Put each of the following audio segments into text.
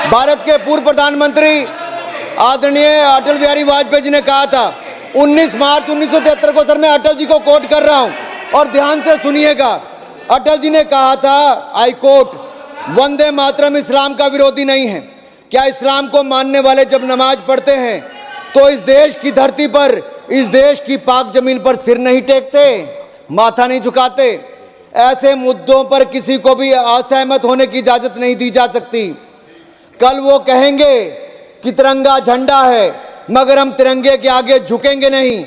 भारत के पूर्व प्रधानमंत्री आदरणीय अटल बिहारी वाजपेयी जी ने कहा था 19 मार्च 1973 को। सर मैं अटल जी को कोट कर रहा हूं और ध्यान से सुनिएगा। अटल जी ने कहा था, आई कोट, वंदे मातरम इस्लाम का विरोधी नहीं है। क्या इस्लाम को मानने वाले जब नमाज पढ़ते हैं तो इस देश की धरती पर, इस देश की पाक जमीन पर सिर नहीं टेकते, माथा नहीं झुकाते? ऐसे मुद्दों पर किसी को भी असहमत होने की इजाजत नहीं दी जा सकती। कल वो कहेंगे कि तिरंगा झंडा है, मगर हम तिरंगे के आगे झुकेंगे नहीं,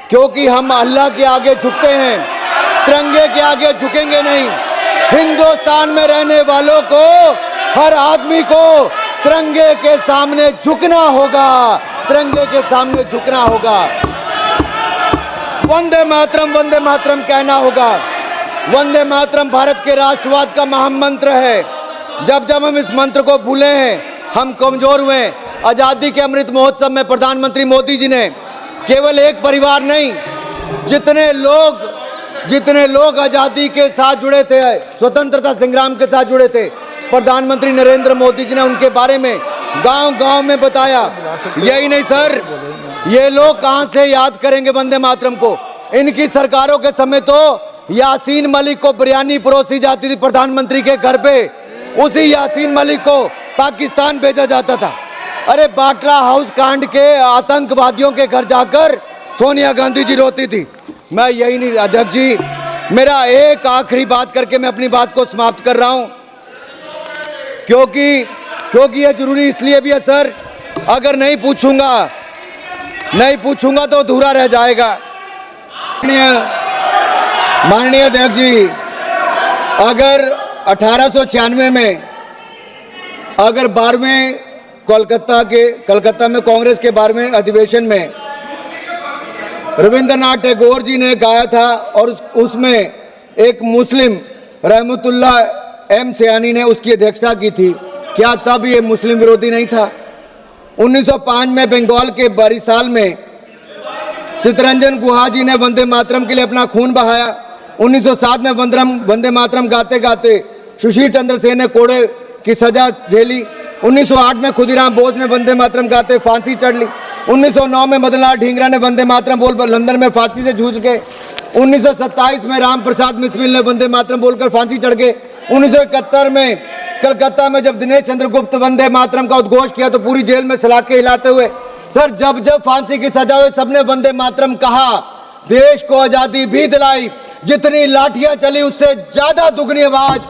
क्योंकि हम अल्लाह के आगे झुकते हैं, तिरंगे के आगे झुकेंगे नहीं। हिंदुस्तान में रहने वालों को, हर आदमी को तिरंगे के सामने झुकना होगा, तिरंगे के सामने झुकना होगा। वंदे मातरम कहना होगा। वंदे मातरम भारत के राष्ट्रवाद का महामंत्र है। जब जब हम इस मंत्र को भूले हैं, हम कमजोर हुए। आजादी के अमृत महोत्सव में प्रधानमंत्री मोदी जी ने केवल एक परिवार नहीं, जितने लोग आजादी के साथ जुड़े थे, स्वतंत्रता संग्राम के साथ जुड़े थे, प्रधानमंत्री नरेंद्र मोदी जी ने उनके बारे में गांव-गांव में बताया। यही नहीं सर, ये लोग कहां से याद करेंगे वंदे मातरम को? इनकी सरकारों के समय तो यासीन मलिक को बिरयानी परोसी जाती थी प्रधानमंत्री के घर पे, उसी यासीन मलिक को पाकिस्तान भेजा जाता था। अरे बाटला हाउस कांड के आतंकवादियों के घर जाकर सोनिया गांधी जी रोती थी। मैं यही नहीं, अध्यक्ष जी, मेरा एक आखिरी बात करके मैं अपनी बात को समाप्त कर रहा हूं, क्योंकि यह जरूरी इसलिए भी है सर, अगर नहीं पूछूंगा तो अधूरा रह जाएगा। माननीय अध्यक्ष जी, अगर 1896 में अगर 12वें कलकत्ता में कांग्रेस के 12वें अधिवेशन में रविंद्रनाथ टैगोर जी ने गाया था और उसमें एक मुस्लिम रहमतुल्लाह एम सयानी ने उसकी अध्यक्षता की थी, क्या तब ये मुस्लिम विरोधी नहीं था? 1905 में बंगाल के बारिसाल में चित्तरंजन गुहा जी ने वंदे मातरम के लिए अपना खून बहाया। 1907 में वंदे मातरम गाते गाते सुशील चंद्र सेन ने कोड़े की सजा झेली। 1908 में खुदीराम बोस ने वंदे मातरम गाते फांसी चढ़ ली। 1909 में मदनलाल ढींगरा ने वंदे मातरम बोल लंदन में फांसी से जूझ गए। 1927 में राम प्रसाद मिस्मिल ने वंदे मातरम बोलकर फांसी चढ़ गए। 1971 में कलकत्ता में जब दिनेश चंद्रगुप्त वंदे मातरम का उद्घोष किया तो पूरी जेल में सलाखे हिलाते हुए सर जब फांसी की सजा हुई सबने वंदे मातरम कहा। देश को आजादी भी दिलाई, जितनी लाठियां चली उससे ज्यादा दुगनी आवाज